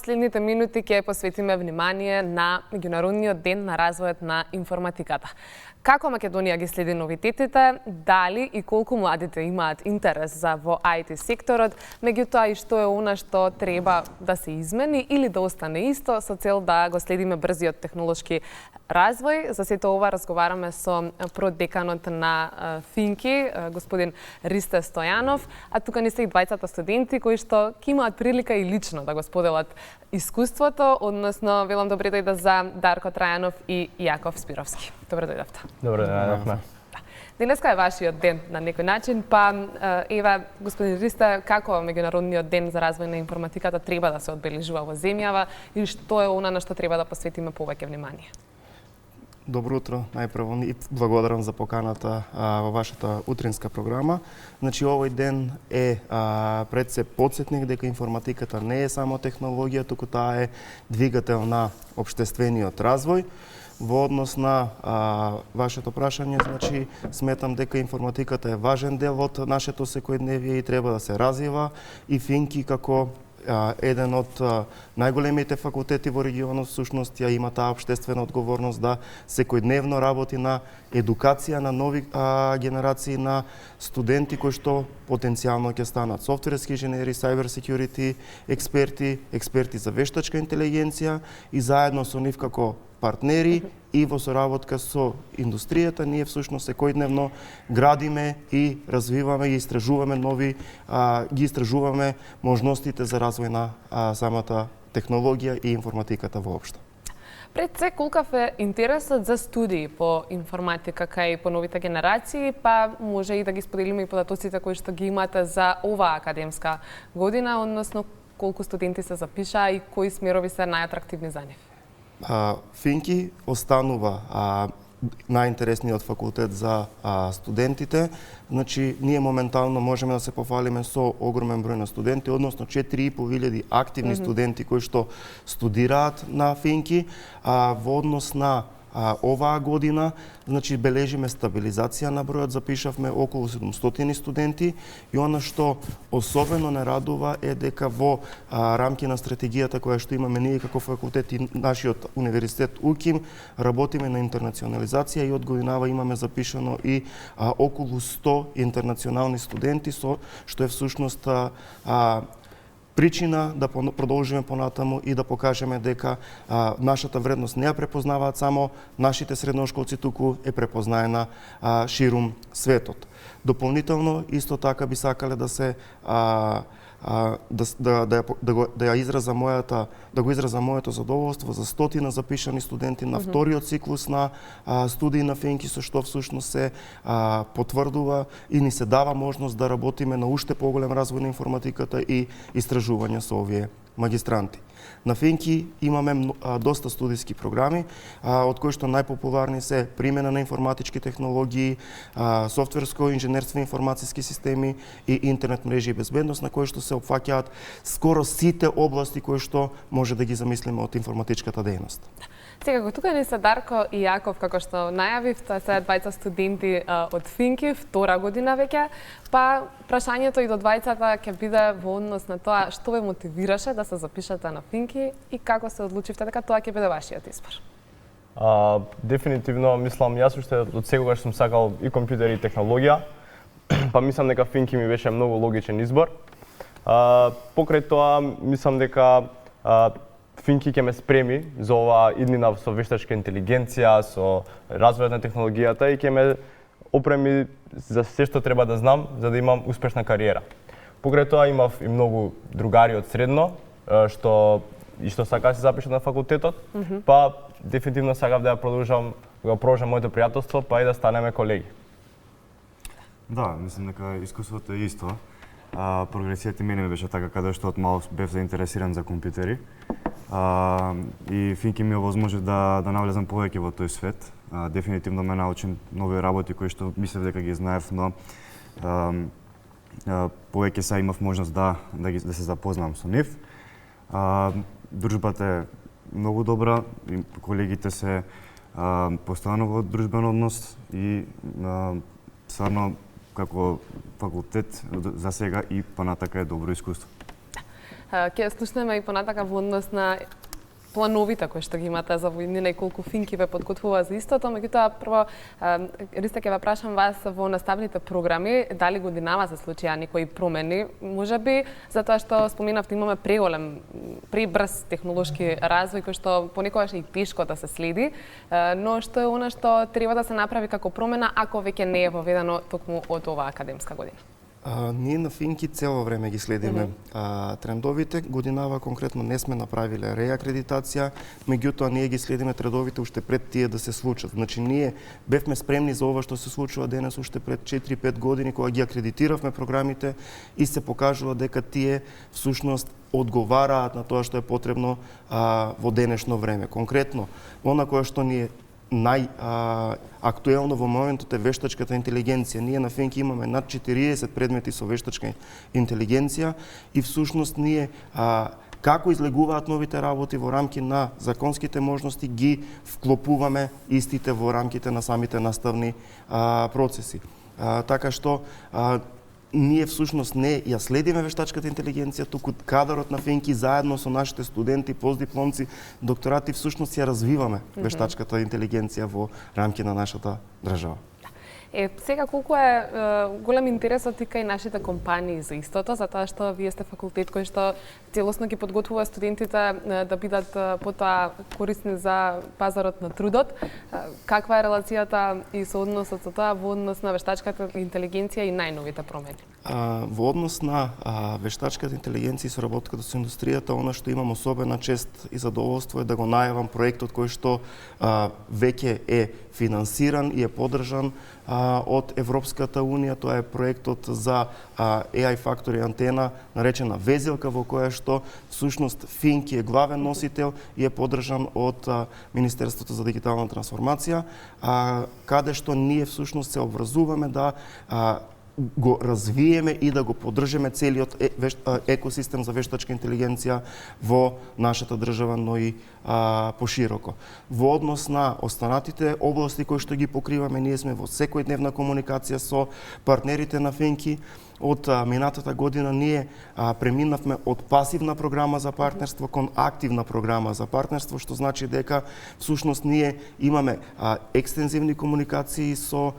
следните минути ќе посветиме внимание на меѓународниот ден на развојот на информатиката. Како Македонија ги следи новитетите, дали и колку младите имаат интерес за во IT секторот, меѓутоа и што е она што треба да се измени или да остане исто со цел да го следиме брзиот технолошки развој. За сето ова разговараме со продеканот на Финки, господин Ристе Стојанов, а тука не се и двајцата студенти кои што ќе имаат прилика и лично да го споделат искуството, односно велам добре дојде за Дарко Трајанов и Јаков Спировски. Добре дојдовте. Добре дојдовме. Денеска е вашиот ден на некој начин, па ева, господин Ристе, како меѓународниот ден за развој на информатиката треба да се одбележува во земјава и што е она на што треба да посветиме повеќе внимание? Добро утро, најпрво и благодарам за поканата во вашата утринска програма. Значи, овој ден е пред се потсетник дека информатиката не е само технологија, туку таа е двигател на општествениот развој. Во однос на вашето прашање, значи, сметам дека информатиката е важен дел од нашето секојдневие и треба да се развива, и Финки како еден од најголемите факултети во регионот всушност ја има таа општествена одговорност да секојдневно работи на едукација на нови генерации на студенти кои што потенцијално ќе станат софтверски инженери, cyber security експерти за вештачка интелигенција, и заедно со нив како партнери и во соработка со индустријата ние всушност секојдневно градиме и развиваме и истражуваме ги истражуваме можностите за развој на самата технологија и информатиката воопшто. Пред се, колкав е интересот за студии по информатика кај по новите генерации, па може и да ги споделиме и податоците кои што ги имате за оваа академска година, односно колку студенти се запишаа и кои смерови се најатрактивни за нив? Финки останува најинтересниот факултет за студентите. Значи, ние моментално можеме да се пофалиме со огромен број на студенти, односно 4500 активни студенти кои што студираат на Финки. Во однос на оваа година, значи, бележиме стабилизација на бројот, запишавме околу 700 студенти, и она што особено не радува е дека во рамки на стратегијата која што имаме ние како факултет и нашиот универзитет УКИМ, работиме на интернационализација и од годинава имаме запишано и околу 100 интернационални студенти, со што е всушност причина да продолжиме понатаму и да покажеме дека нашата вредност не ја препознаваат само нашите средношколци, туку е препознаена ширум светот. Дополнително, исто така би сакале да се да го изразам моето задоволство за 100 запишани студенти на вториот циклус на студии на Финки, со што всушност се потврдува и ни се дава можност да работиме на уште поголем развој на информатиката и истражување со овие магистранти. На Финки имаме доста студиски програми, од кои што најпопуларни се примена на информатички технологии, софтверско инженерство и информациски системи и интернет мрежи и безбедност, на кои што се опфаќаат скоро сите области кои што може да ги замислиме од информатичката дејност. Сега, тука не се Дарко и Јаков, како што најавивте, се двајца студенти од Финки, втора година веќе, па прашањето и до двајцата ќе биде во однос на тоа што ве мотивираше да се запишете на Финки и како се одлучивте дека тоа ќе биде вашиот избор? Дефинитивно, мислам, јас уште од секогаш сум сакал и компјутери и технологија, па мислам дека Финки ми беше многу логичен избор. Покрај тоа, мислам дека Финки ќе ме спреми за оваа иднина со вештачка интелигенција, со развојот на технологијата, и ќе ме опреми за се што треба да знам за да имам успешна кариера. Покрај тоа имав и многу другари од средно што сака да се запишат на факултетот, па дефинитивно сакав да продолжам моето пријателство, па и да станеме колеги. Да, мислам дека искуството е исто. Прогресијата мене ми беше така, каде што од мал бев заинтересиран за компјутери. И Финки ми овозможи да навлезам повеќе во тој свет. Дефинитивно ме научи нови работи кои што мислев дека ги знаев, но повеќе се имав можност да се запознам со нив. Дружбата е многу добра, колегите се постојано во дружбен однос и стварно како факултет за сега и понатака е добро искуство. Ќе слушнеме и понатака во однос на плановите кои што ги имате за војнина и колку финки ве подготвува за истото, меѓутоа прво Ристо ќе ве прашам вас во наставните програми дали годинава се случија некои промени, можеби затоа што споминавте имаме пребрз технолошки развој кој што понекогаш е и тешко да се следи, но што е она што треба да се направи како промена ако веќе не е воведено токму од оваа академска година? Ние на Финки цело време ги следиме трендовите. Годинава конкретно не сме направиле реакредитација, меѓутоа ние ги следиме трендовите уште пред тие да се случат. Значи ние бевме спремни за ова што се случува денес уште пред 4-5 години кога ги акредитиравме програмите и се покажува дека тие всушност одговараат на тоа што е потребно во денешно време. Конкретно, она кое што ни е актуелно во моментот е вештачката интелигенција. Ние на Финки имаме над 40 предмети со вештачка интелигенција и всушност ние како излегуваат новите работи во рамки на законските можности ги вклопуваме истите во рамките на самите наставни процеси. Така што ние всушност не ја следиме вештачката интелигенција, туку кадарот на Финки заедно со нашите студенти, постдипломци, докторати всушност ја развиваме вештачката интелигенција во рамки на нашата држава. Сега колку е голем интересот и кај нашите компании за истото, затоа што вие сте факултет кој што целосно ги подготвува студентите да бидат потоа корисни за пазарот на трудот. Каква е релацијата и соодносот со тоа во однос на вештачката интелигенција и најновите промени? Во однос на вештачката интелигенција и соработката со индустријата, она што имам особена чест и задоволство е да го најавам проектот кој што веќе е финансиран и е поддржан од Европската Унија. Тоа е проектот за AI Factory антена, наречена Везелка, во која што всушност Финки е главен носител и е поддржан од Министерството за дигитална трансформација, каде што ние всушност се обврзуваме да го развиеме и да го поддржиме целиот екосистем за вештачка интелигенција во нашата држава, но и пошироко. Во однос на останатите области кои што ги покриваме, ние сме во секојдневна комуникација со партнерите на Финки. Од минатата година ние преминавме од пасивна програма за партнерство кон активна програма за партнерство, што значи дека всушност ние имаме екстензивни комуникации со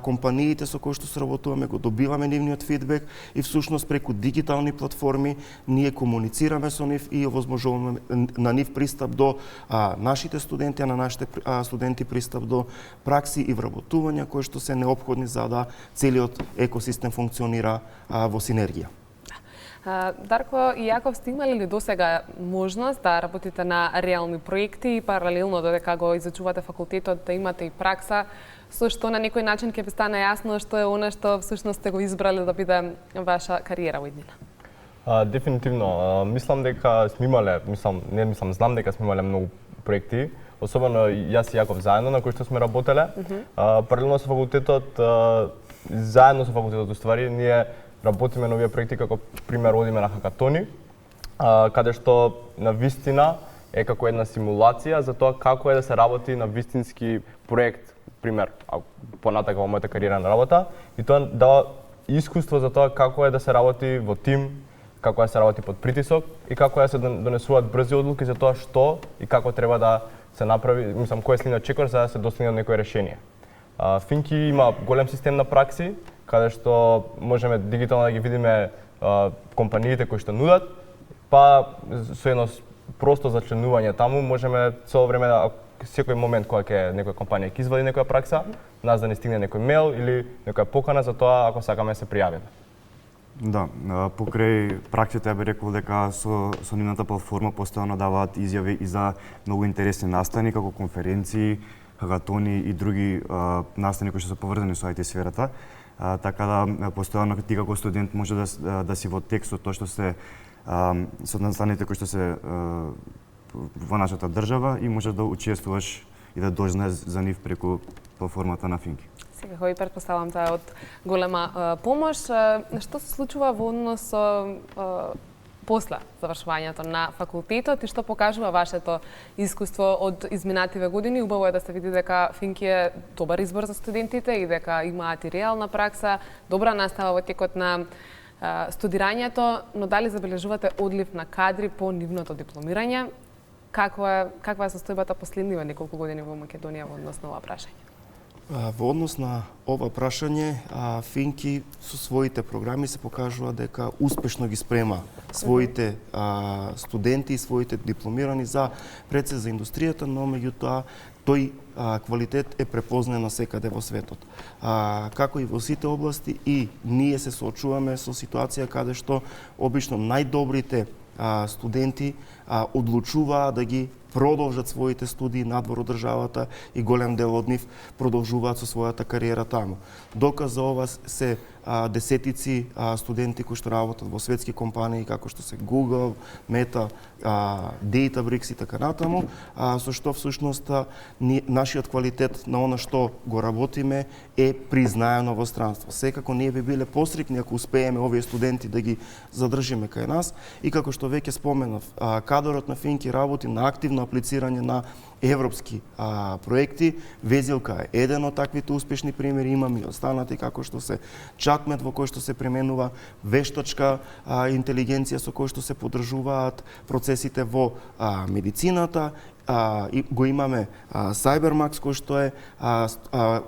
компаниите со кои што соработуваме, го добиваме нивниот фидбек и всушност преку дигитални платформи ние комуницираме со нив и овозможуваме на нив пристап до нашите студенти, а на нашите студенти пристап до пракси и вработувања кои што се неопходни за да целиот екосистем функционира во синергија. Дарко и Јаков, сте имали ли досега можност да работите на реални проекти и паралелно додека го изучувате факултетот да имате и пракса, со што на некој начин ќе ви стане јасно што е она што всушност сте го избрали да биде ваша кариера во иднина? Дефинитивно. Мислам дека сме имале, знам дека сме имале многу проекти, особено јас и Јаков заедно на кои што сме работеле. Паралелно со факултетот, заедно со факултетот уствари, ние работиме на овие проекти, како пример одиме на хакатони, каде што на вистина е како една симулација за тоа како е да се работи на вистински проект, пример, понатака во мојата кариерна работа, и тоа дава искуство за тоа како е да се работи во тим, како е да се работи под притисок и како е да се донесуваат брзи одлуки за тоа што и како треба да се направи, кој е следниот чекор за да се достигне до некој решение. Финки има голем систем на пракси, каде што можеме дигитално да ги видиме компаниите кои што нудат, па со едно просто зачленување таму можеме цело време, секој момент кога ќе некоја компанија ќе извади некоја пракса, нас да ни стигне некој мејл или некоја покана за тоа ако сакаме да се пријавиме. Да, покрај праксите ја би рекол дека со нивната платформа постојано даваат изјави и за многу интересни настани како конференции, хакатони и други настани кои што се поврзани со IT сферата. Така да постојано ти како студент може да си во текст со тоа што се со настаните кои што се во нашата држава и можеш да учествуваш и да дознаеш за нив преку платформата на Финки. Секако и претпоставам тоа е од голема помош. Што се случува во однос со после завршувањето на факултетот и што покажува вашето искуство од изминативе години? Убаво е да се види дека Финки е добар избор за студентите и дека имаат и реална пракса, добра настава во текот на студирањето, но дали забележувате одлив на кадри по нивното дипломирање? Каква е состојбата последниве неколку години во Македонија во однос на ова прашање? Во однос на ова прашање, Финки со своите програми се покажува дека успешно ги спрема своите студенти и своите дипломирани пред се за индустријата, но меѓутоа тој квалитет е препознаен насекаде во светот. Како и во сите области, и ние се соочуваме со ситуација каде што обично најдобрите студенти одлучуваат да ги продолжат своите студии надвор од државата и голем дел од нив продолжуваат со својата кариера таму. Доказ за ова се десетици студенти кои што работат во светски компании како што се Google, Meta, Databricks и така натаму, со што всушност нашиот квалитет на она што го работиме е признаено во странство. Секако ние би биле посрекни ако успееме овие студенти да ги задржиме кај нас и како што веќе споменав, кадрот на Финки работи на активно аплицирање на европски проекти. Везилка е еден од таквите успешни примери, имаме и останати како што се Чатмет во кој што се применува вештачка интелигенција со кој што се поддржуваат процесите во медицината. Го имаме Cybermax кој што е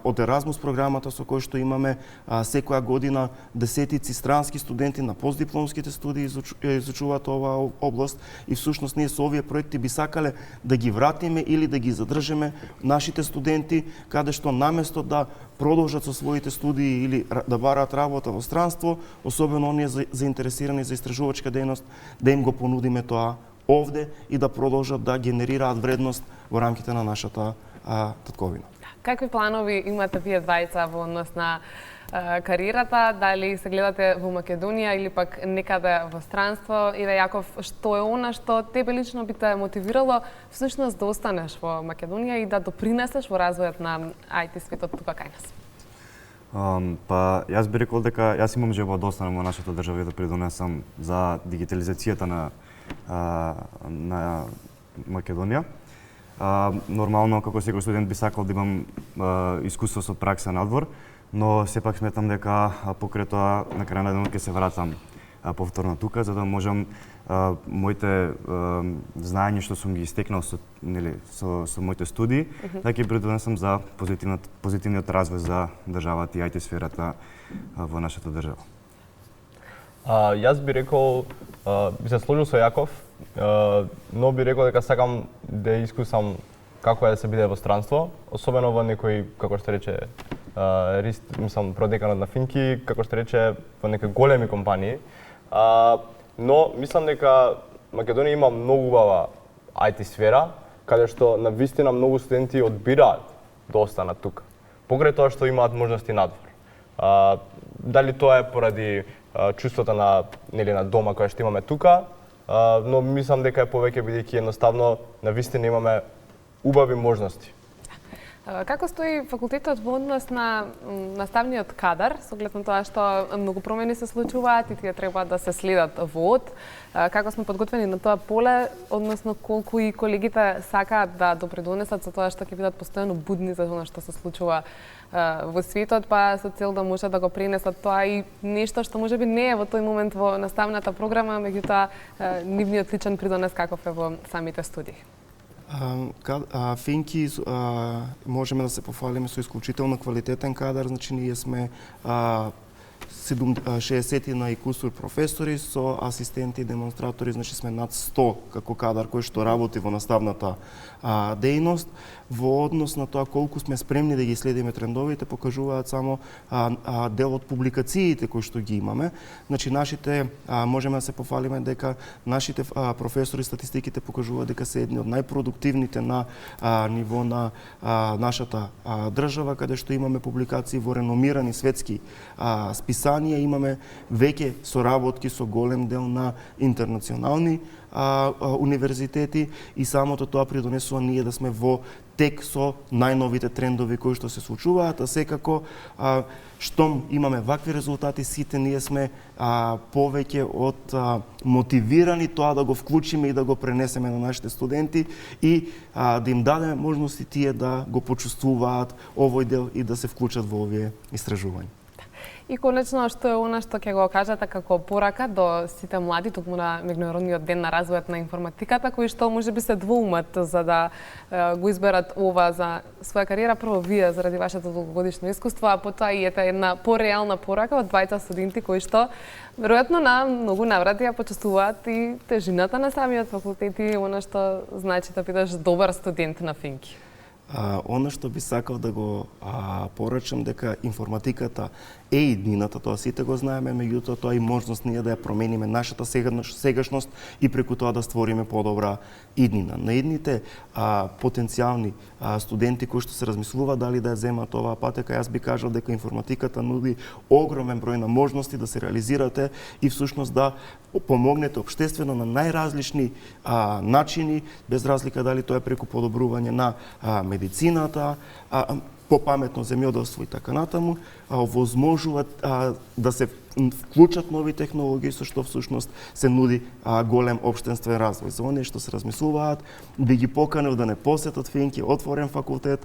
од Erasmus програмата со кој што имаме секоја година десетици странски студенти на постдипломските студии изучуваат оваа област и всушност ние со овие проекти би сакале да ги вратиме или да ги задржиме нашите студенти каде што наместо да продолжат со своите студии или да бараат работа во странство, особено оние заинтересирани за истражувачка дејност, да им го понудиме тоа овде и да продолжат да генерираат вредност во рамките на нашата татковина. Какви планови имате вие двајца во однос на кариерата? Дали се гледате во Македонија или пак некаде во странство? Иве Јаков, што е она што тебе лично би те мотивирало всушност да останеш во Македонија и да допринесеш во развојот на IT светот тука кај нас? Па јас би рекол дека јас имам желба да останам во нашата држава и да придонесам за дигитализацијата на Македонија. Нормално, како секој студент би сакал да имам искуство со пракса надвор, но сепак сметам дека покрај тоа на крај на денот ќе се вратам повторно тука, за да можам моите знаења што сум ги стекнал со моите студии, да ќе придонесам за позитивниот развој за државата и IT сферата во нашата држава. Јас би рекол, би се сложил со Јаков, но би рекол дека сакам да искусам како е да се биде во странство, особено во некој, како што рече, продеканот на Финки, како што рече, во некои големи компании. Но мислам дека Македонија има многу убава IT сфера, каде што на вистина многу студенти одбираат да останат тука. Покрај тоа што имаат можности надвор. Дали тоа е поради чувството на дома која што имаме тука, но мислам дека е повеќе бидејќи едноставно на вистина имаме убави можности. Како стои факултетот во однос на наставниот кадар, со оглед на тоа што многу промени се случуваат и тие треба да се следат во од? Како сме подготвени на тоа поле, односно колку и колегите сакаат да допридонесат со тоа што ќе бидат постојано будни за она што се случува во светот, па со цел да може да го пренесат тоа и нешто што можеби не е во тој момент во наставната програма, меѓутоа нивниот личен придонес каков е во самите студии. Финки можеме да се пофалиме со исклучително квалитетен кадар, значи ние сме 60 на и кусур професори со асистенти и демонстратори, значи сме над 100 како кадар кој што работи во наставната дејност. Во однос на тоа колку сме спремни да ги следиме трендовите, покажуваат само дел од публикациите кои што ги имаме. Значи нашите можеме да се пофалиме дека нашите професори статистиките покажуваат дека се едни од најпродуктивните на ниво на нашата држава, каде што имаме публикации во реномирани светски списанија, имаме веќе соработки со голем дел на интернационални универзитети и самото тоа придонесува ние да сме во тек со најновите трендови кои што се случуваат, а секако штом имаме вакви резултати, сите ние сме повеќе од мотивирани тоа да го вклучиме и да го пренесеме на нашите студенти и да им дадеме можности тие да го почувствуваат овој дел и да се вклучат во овие истражувања. И конечно, што е она што ќе го кажете како порака до сите млади токму на меѓународниот ден на развојот на информатиката, кои што можеби се двоумат за да го изберат ова за своја кариера, прво вие заради вашето долгогодишно искуство, а потоа и ете една пореална порака од двајца студенти кои што веројатно на многу наврати ја почувствуваат и тежината на самиот факултет и она што значи да бидеш добар студент на Финки. Оно што би сакал да го порачам дека информатиката е иднината, тоа сите го знаеме, меѓутоа тоа и можност ние да ја промениме нашата сегашност и преку тоа да створиме подобра иднина. На идните потенцијални студенти кои што се размислуваат дали да ја земат оваа патека, јас би кажал дека информатиката нуди огромен број на можности да се реализирате и всушност да помогнете општествено на најразлични начини, без разлика дали тоа е преку подобрување на медицината, попаметно земјоделство и така натаму, овозможуваат да се вклучат нови технологии со што всушност се нуди голем општествен развој. За оние што се размислуваат, би ги поканил да не посетат Финки, отворен факултет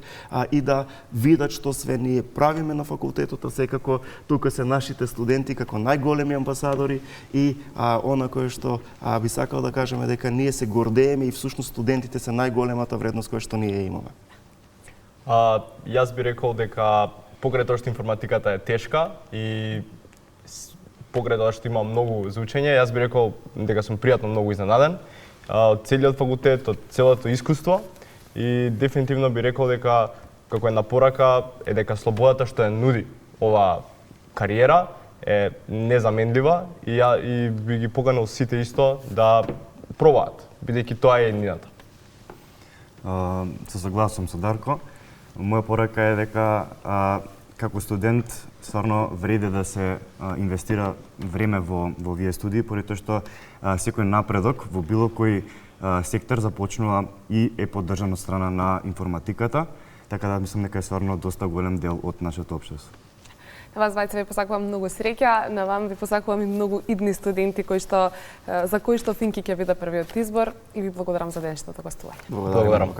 и да видат што све ние правиме на факултетот, а секако тука се нашите студенти како најголеми амбасадори и она кое што би сакал да кажеме дека ние се гордееме и всушност студентите се најголемата вредност која што ние имаме. Јас би рекол дека покрај тоа што информатиката е тешка и покрај тоа што има многу за учење, јас би рекол дека сум пријатно многу изненаден од целиот факултет, од целото искуство и дефинитивно би рекол дека како една порака е дека слободата што ја нуди оваа кариера е незаменлива и би ги поканил сите исто да пробаат, бидејќи тоа е еднината. Се согласувам со Дарко. Моја порака е дека како студент стварно вреди да се инвестира време во овие студии, поради тоа што секој напредок во било кој сектор започнува и е поддржан од страна на информатиката, така да мислам дека е стварно доста голем дел од нашето општество. На вас двајца ви посакувам многу среќа, на вам ви посакувам и многу идни студенти за кои што Финки ќе биде првиот избор и ви благодарам за денешното гостување. Благодарам.